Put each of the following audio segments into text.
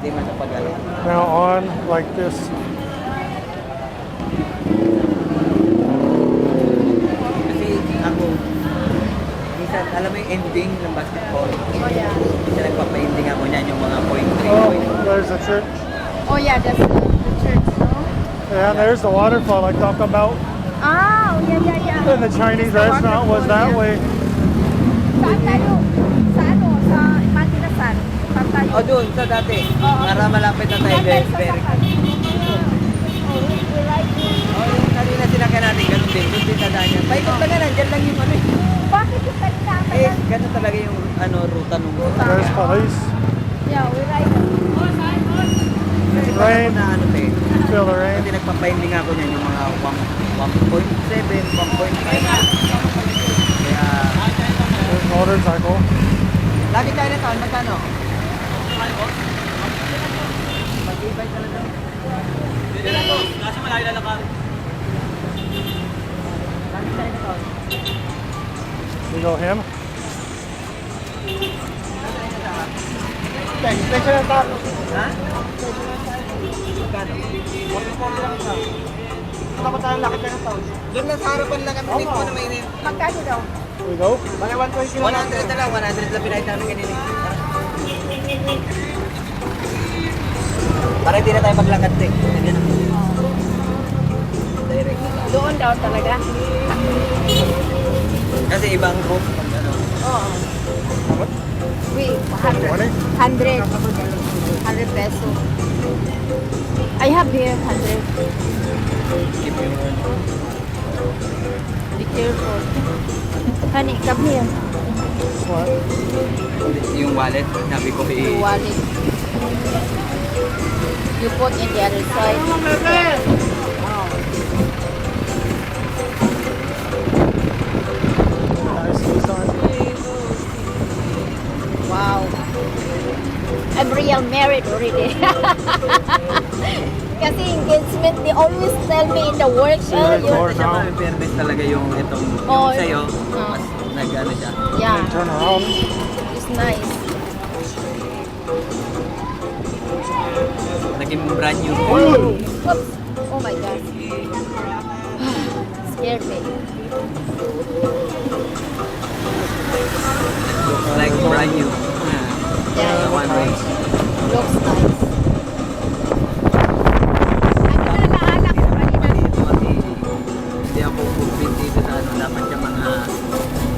hindi man sa pag-ano. Now on like this. Kasi ako, minsan, alam mo yung ending ng basketball? Oh, yeah. Minsan nagpapa-ending ako niyan yung mga point 3 Oh, point. there's a church. Oh, yeah, that's the church, no? Yeah, there's the waterfall I talked about. Ah, oh, yeah, yeah, yeah. And the Chinese restaurant was that way. Saan tayo? Sa ano? Sa Imaginasan? Saan tayo? O doon, sa dati. Para malapit na tayo. Saan tayo Very, very. sasakay? Oh, we right here. O yung kanina sinakyan natin, ganun din. Doon din tadaan yan. Paikot lang yan, dyan lang yung ano eh. Bakit yung kanina Eh, ganun talaga yung ano, ruta nung There's police. Yeah, we right here. Rain. Na ano te. Feel the rain. Kasi nagpapa-ending ako niyan yung mga 1.7, 1.5. Kaya, There's motorcycle. lagi tayo na taon, magkano? Mag-e-bike talaga. Kasi malayo lalakad. Lagi tayo na taon. We go him. Ha? Magkano? Doon lang sa harapan lang kami mismo na mainit. Magkano daw? We go. 100 na lang, 100 na pinahit namin kanina. Para hindi na tayo maglakad eh. Ganyan na. Direct na lang. Doon daw talaga. Kasi ibang group. Pag ano. Oo. Wait, 100. 100 peso. I have here 100. Keep your Be careful. Honey, come here. What? yung wallet. Sabi ko Your eh. wallet. You put in the other side. Nice Nissan. Wow. I'm real married already. Kasi engagement, they always tell me in the work, Yeah, you Lord. Siya in fairness talaga yung itong Oh, yung sa'yo. oh. Mas nag-ano siya. yeah, Turn around. it's nice. Naging brand new. Oops. Oh my God. Scared me. Looks like brand new. Yeah, One way. looks nice. Ano na naalala ko kanina? Hindi ako convinced dito sa ano. Dapat siya mga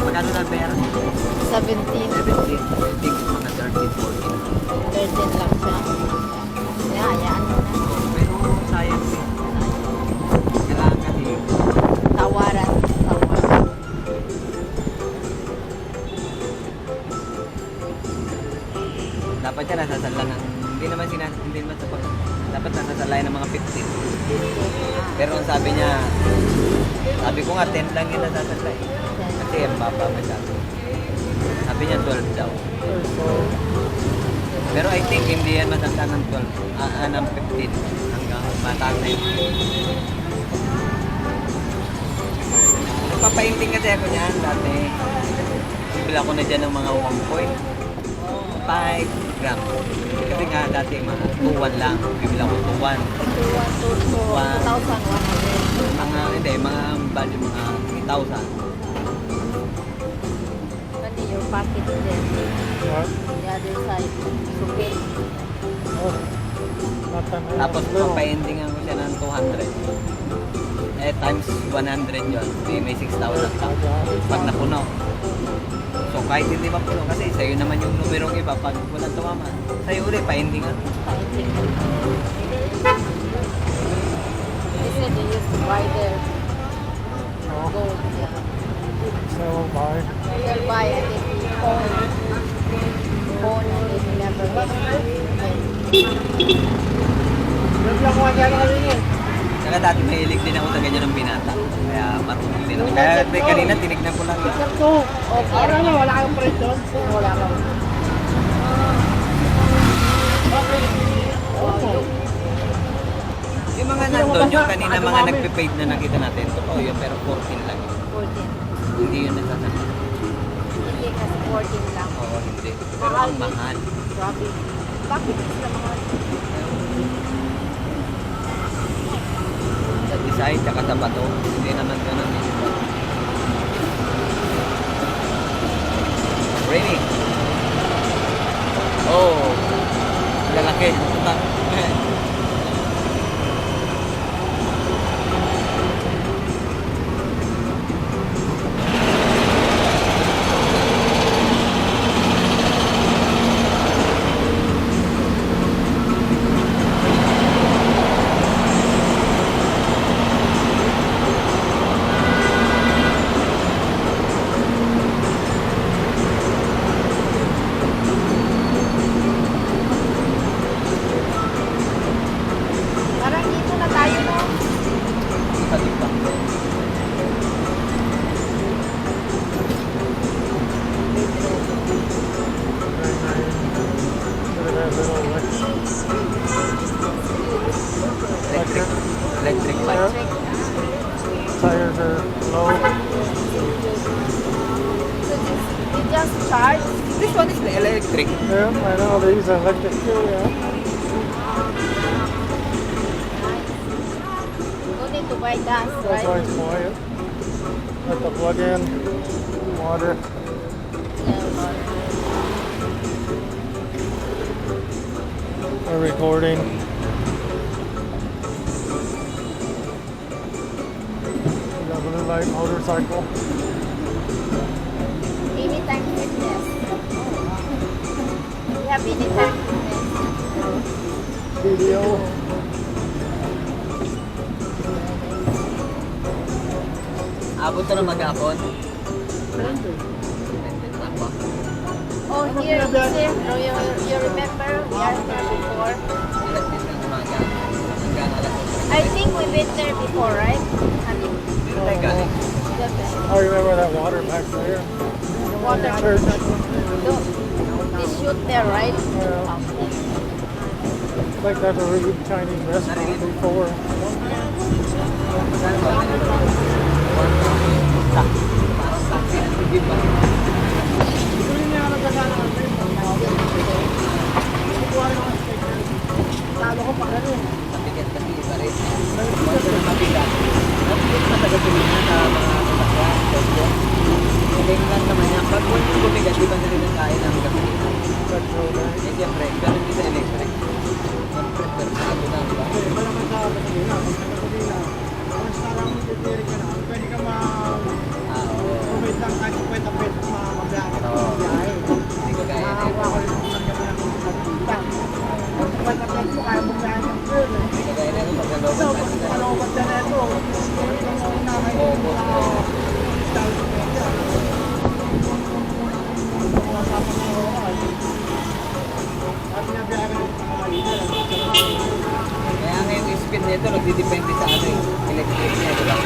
magkano na pera? 17. 17. I think mga 13, 14. 13 lang siya. Yeah, yan mo na. Pero sayang eh. Kailangan kasi Tawaran. Tawaran. dapat siya nasasala ng hindi naman sa pag dapat nasasalay ng mga 15. Pero ang sabi niya, sabi ko nga 10 lang yung nasasalay. Kasi ang baba masyado. Sabi niya 12 daw. Pero I think hindi yan matanda ng 12, ng 15 hanggang mataas na yun. Nagpapainting kasi ako niyan dati. Bibila ko na dyan ng mga 1.5 gram. Kasi nga dati mga 2.1 lang. Bibila ko 2.1. 2,100. Mga value mga 3,000. Pati your pocket there. What? The other side. Supit. Oh. Not that many. Tapos Little. papaendingan ko siya ng 200. Eh times 100 yun. May 6,000 ka. Pag napuno. So kahit hindi mapuno kasi sa'yo naman yung numerong iba pag walang tumama. Sa'yo ulit, paendingan. Painting. They said they used to buy there. Gold. Yeah. So we'll buy. They'll buy and then phone. Phone and they never get. Saka dati mahilig din ako sa ganyan ng binata. Kaya marunong din ako. Kaya kanina tinignan ko lang. Okay. Wala kang press doon? Wala kang. Yung mga nandun, yung kanina mga nagpe-paid na nakita natin. Totoo yun, pero 14 lang. 14. Hindi yun nasasama. Hindi kasi 14 lang. Oo, hindi. Pero ang mahal. Grabe. Bakit sila mahal? side, tsaka sa bato. Hindi naman ganun eh. Rainy. Oh, lalaki. Parang dito na tayo, no? Sabi pa. Very nice. Look at that little Electric. Electric bike. tires are low. So you just charge. This one is the electric. Yeah, I know they use electric too, yeah. No need to buy gas, That's why right? it's quiet. Let the plug in, water. We're recording. We got Blue Light motorcycle. Anytime fitness. We have anytime fitness. Video. Abot na maghapon. Oh, here, you see, you remember, we are here before. Alas 10 ng umaga. Hanggang alas 8. I think we've been there before, right? Honey? Dito tayo galing. I remember that water back there. Water. Church. No, they shoot there, right? Yeah. Like that's a really Chinese restaurant before. Saan ba? Parang taxi ng tigib ba? Mabigat kasi iba rin. Once na mabigat. Mabigat matagal tumingin sa mga sasakyan. Kotse. Galing lang naman yan. Pag once bumigat, iba na rin ang kain ng gasolina. Petrol there. Eh siyempre, ganun din sa electric. Siyempre, personado na, di ba? Ah, oo. Oo. Hindi ko gaya na ito. Hindi ko gaya na ito. Pag nalobat na sila. Oo, boss. Kaya nga yung speed nito, nagdidepende sa ano eh. Electric niya, di ba?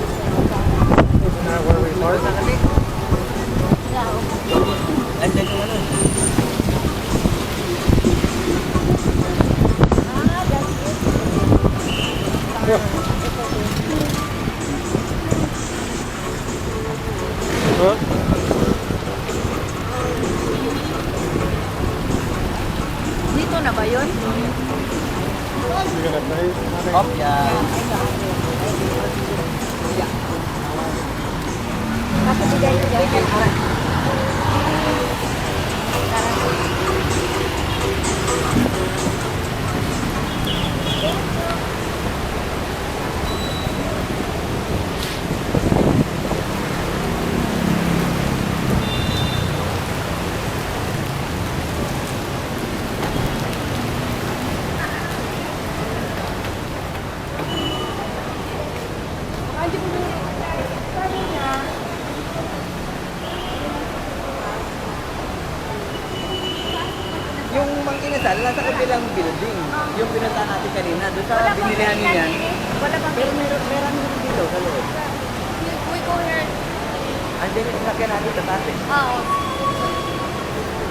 Isn't that where we Parang parked? sa kami. Yeah. Ay, dito ano? Ah, that's good. Huh? Dito na ba yun? You gonna pay? Hop, yan. Kasi bigay ko dyan. Yung Mang Inasal, nasa kabilang building. Yung pinunta natin kanina, doon sa binilihan niyo yan. Wala bang Pero meron dito sa loob. we go here Andiyan yung sasakyan natin sa taas eh. Oo.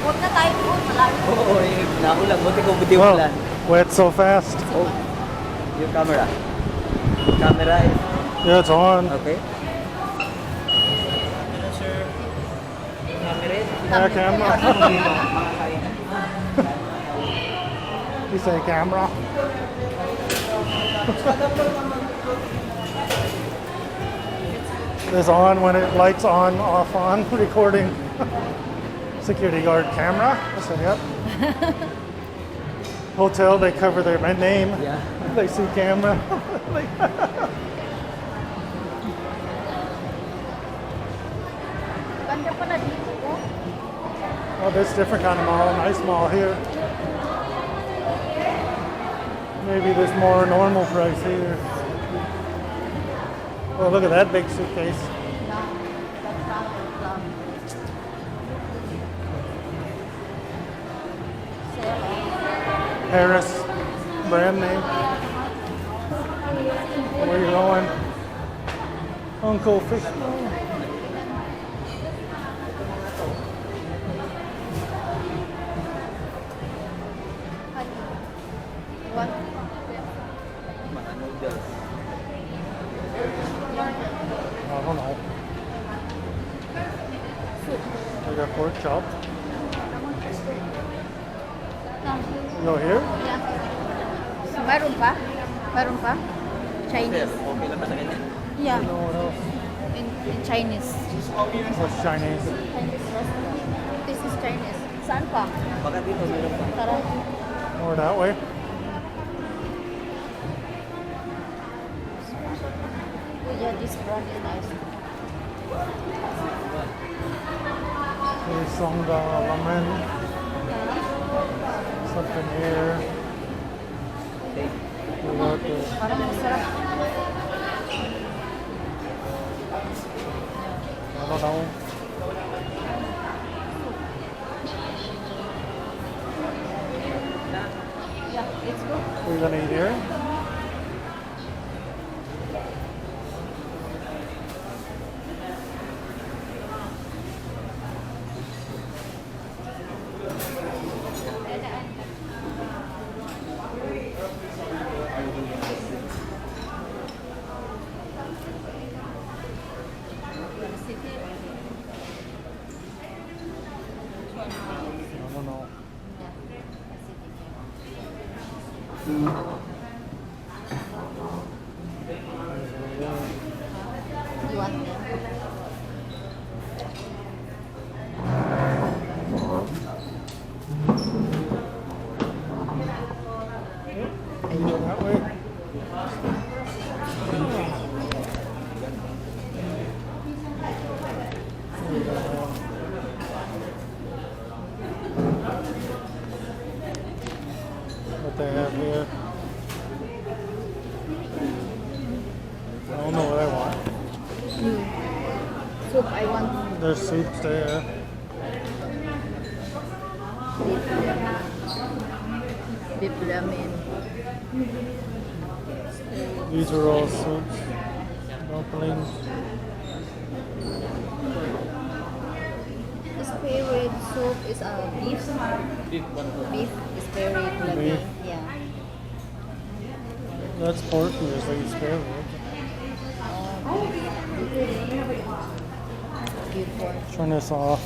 Huwag na tayo doon. Malayo. Oo, naulan. Buti ko buti Whoa, ulan. wet so fast. Oh, your camera. Camera is Yeah, it's on. okay. Camera is Yeah, camera. You say camera? It's on when it lights on, off on, recording. Security guard camera. I said, yep. Hotel, they cover their name. Yeah. They see camera. Ganda pala dito ko. Oh, this different kind of mall. Nice mall here. Maybe this more normal price here. Oh, look at that big suitcase. Harris, brand name. Where you going? Uncle Fishbone. What? mga noodles. I don't know. We got pork chop. You go here? Yeah. Meron pa? Meron pa? Sir, Chinese. okay lang ba sa kanya? Yeah. No, what else? In Chinese. What's Chinese? Chinese restaurant. This is Chinese. Saan pa? Baka dito meron pa. Tara. More that way. Oh yeah, this brand is nice. There's some lemon. Something here. Okay. We got this. Parang masarap. I don't know. Yeah, let's go. We're gonna eat here. I don't know. You want them? You go that way. What they have here. I don't know what I want. Soup, I want There's soups there. beef ramen. These are all soups. Dumplings. His favorite soup is beef. Beef is favorite ramen. Beef. Yeah. That's pork usually. It's favorite. Good pork. Turn this off.